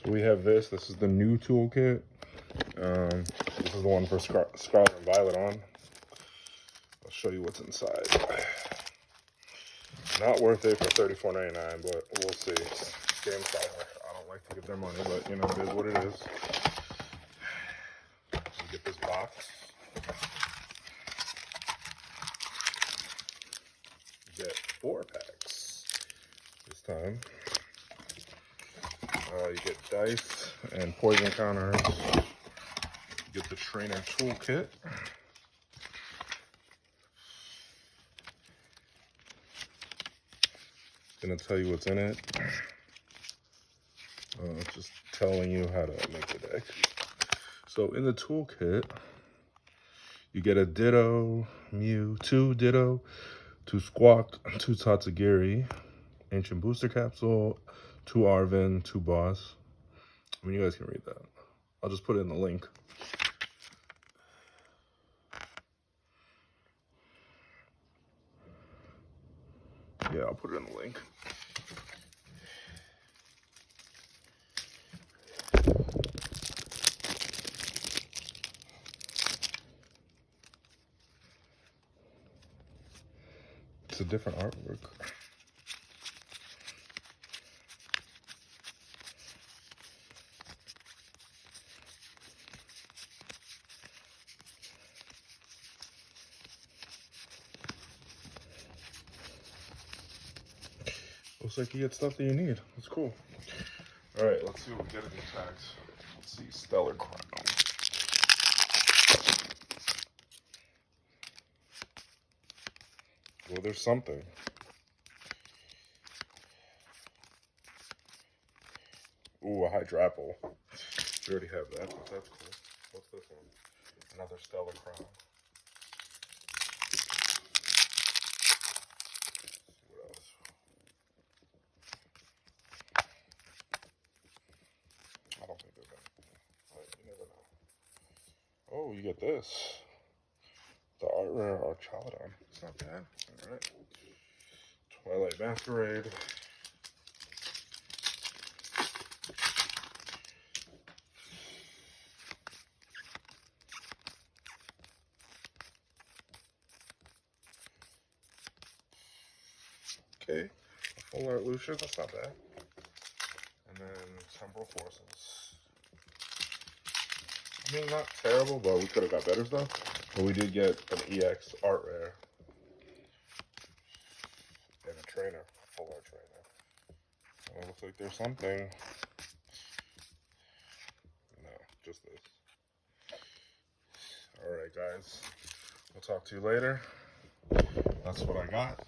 we have this. This is the new toolkit. This is the one for Scarlet and Violet on. I'll show you what's inside. Not worth it for $34.99, but we'll see. Game Cyber. I don't like to give their money, but you know, it is what it is. You get this box. You get 4 packs this time. You get dice and poison counters. You get the trainer toolkit. Gonna tell you what's in it. Just telling you how to make the deck. So in the toolkit, you get a Ditto, Mew, 2 Ditto, 2 Squawk, 2 Tatsugiri, Ancient Booster Capsule, 2 Arven, 2 Boss. I mean, you guys can read that. I'll just put it in the link. Yeah, I'll put it in the link. It's a different artwork. Looks like you get stuff that you need. That's cool. All right, let's see what we get in these tags. Let's see, Stellar Crown. Well, there's something. Ooh, a Hydrapple. We already have that, but that's cool. What's this one? Another Stellar Crown. I don't think they're gonna, but you never know. Oh, you get this. The Art Rare Archaladon. It's not bad. Alright. Twilight Masquerade. Okay. Full Art Lucia. That's not bad. And then Temporal Forces. I mean, not terrible, but we could have got better stuff. But we did get an EX Art Rare. And a trainer. Full Art trainer. It looks like there's something. No, just this. Alright, guys. We'll talk to you later. That's what I got.